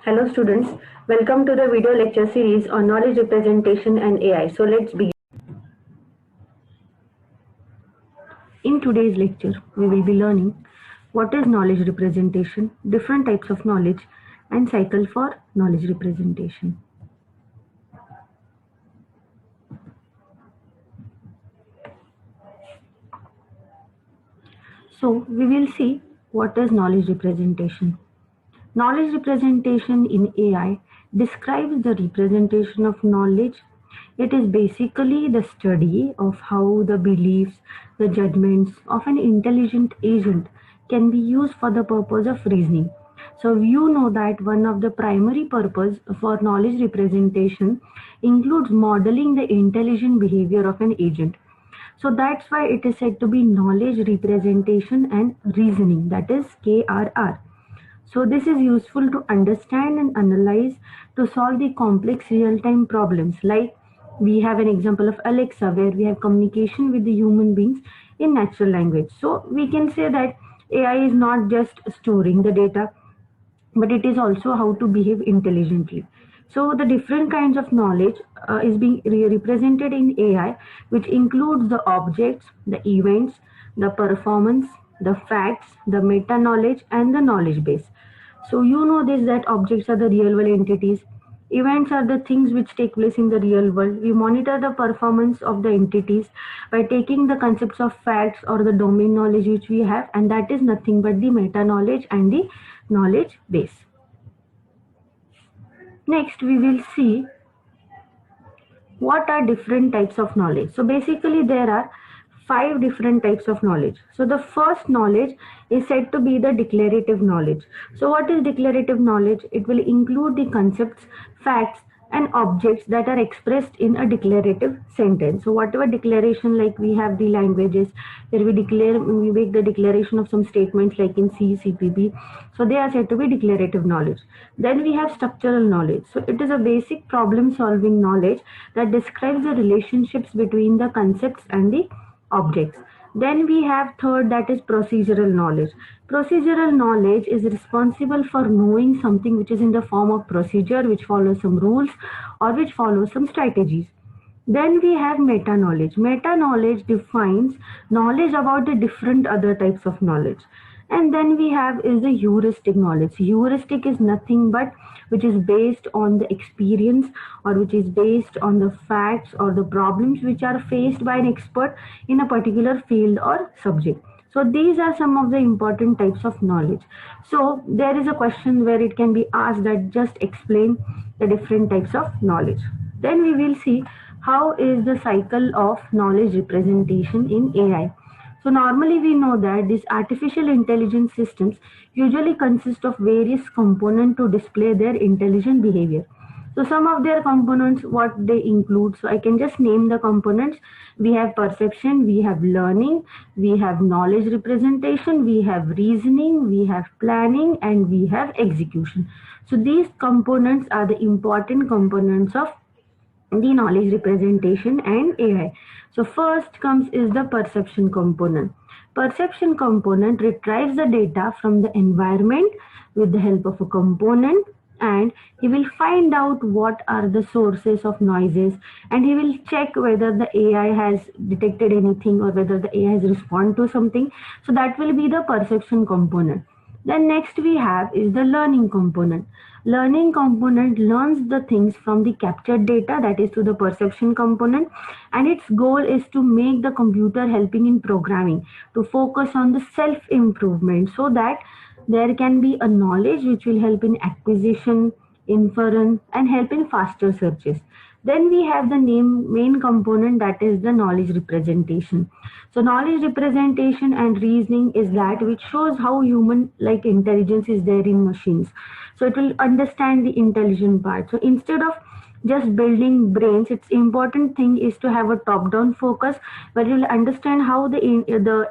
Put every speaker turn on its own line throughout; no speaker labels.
Hello students, welcome to the video lecture series on knowledge representation and AI. So let's begin. In today's lecture, we will be learning what is knowledge representation, different types of knowledge, and cycle for knowledge representation. So we will see what is knowledge representation. Knowledge representation in AI describes the representation of knowledge. It is basically the study of how the beliefs, the judgments of an intelligent agent can be used for the purpose of reasoning. So you know that one of the primary purpose for knowledge representation includes modeling the intelligent behavior of an agent. So that's why it is said to be knowledge representation and reasoning, that is KRR. So this is useful to understand and analyze to solve the complex real-time problems. Like we have an example of Alexa where we have communication with the human beings in natural language. So we can say that AI is not just storing the data, but it is also how to behave intelligently. So the different kinds of knowledge is being represented in AI, which includes the objects, the events, the performance, the facts, the meta knowledge, and the knowledge base. So you know this that objects are the real world entities. Events are the things which take place in the real world. We monitor the performance of the entities by taking the concepts of facts or the domain knowledge which we have, and that is nothing but the meta knowledge and the knowledge base. Next, we will see what are different types of knowledge. So basically there are 5 different types of knowledge. So the first knowledge is said to be the declarative knowledge. So what is declarative knowledge? It will include the concepts, facts, and objects that are expressed in a declarative sentence. So whatever declaration, like we have the languages where we make the declaration of some statements like in C, CPP. So they are said to be declarative knowledge. Then we have structural knowledge. So it is a basic problem solving knowledge that describes the relationships between the concepts and the objects. Then we have third, that is procedural knowledge. Procedural knowledge is responsible for knowing something which is in the form of procedure, which follows some rules or which follows some strategies. Then we have meta knowledge. Meta knowledge defines knowledge about the different other types of knowledge. And then we have is the heuristic knowledge. Heuristic is nothing but which is based on the experience or which is based on the facts or the problems which are faced by an expert in a particular field or subject. So these are some of the important types of knowledge. So there is a question where it can be asked that just explain the different types of knowledge. Then we will see how is the cycle of knowledge representation in AI. So normally we know that these artificial intelligence systems usually consist of various components to display their intelligent behavior. So some of their components, what they include, so I can just name the components. We have perception, we have learning, we have knowledge representation, we have reasoning, we have planning, and we have execution. So these components are the important components of the knowledge representation and AI. So first comes is the perception component. Perception component retrieves the data from the environment with the help of a component, and he will find out what are the sources of noises, and he will check whether the AI has detected anything or whether the AI has responded to something. So that will be the perception component. Then next we have is the learning component. Learning component learns the things from the captured data, that is to the perception component, and its goal is to make the computer helping in programming, to focus on the self improvement so that there can be a knowledge which will help in acquisition, inference, and help in faster searches. Then we have the main component, that is the knowledge representation. So knowledge representation and reasoning is that which shows how human like intelligence is there in machines. So it will understand the intelligent part. So instead of just building brains, its important thing is to have a top down focus where you will understand how the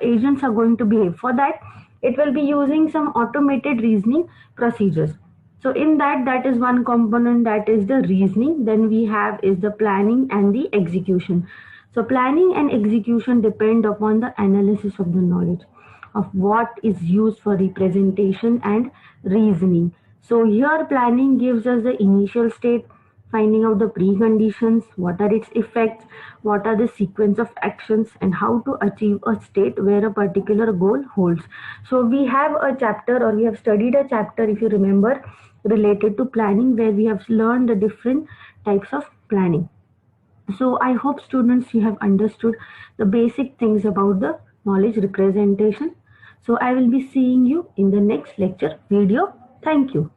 agents are going to behave. For that it will be using some automated reasoning procedures. So in that is one component, that is the reasoning. Then we have is the planning and the execution. So planning and execution depend upon the analysis of the knowledge of what is used for representation and reasoning. So here planning gives us the initial state, finding out the preconditions, what are its effects, what are the sequence of actions, and how to achieve a state where a particular goal holds. So we have a chapter, or we have studied a chapter, if you remember, related to planning, where we have learned the different types of planning. So I hope students you have understood the basic things about the knowledge representation. So I will be seeing you in the next lecture video. Thank you.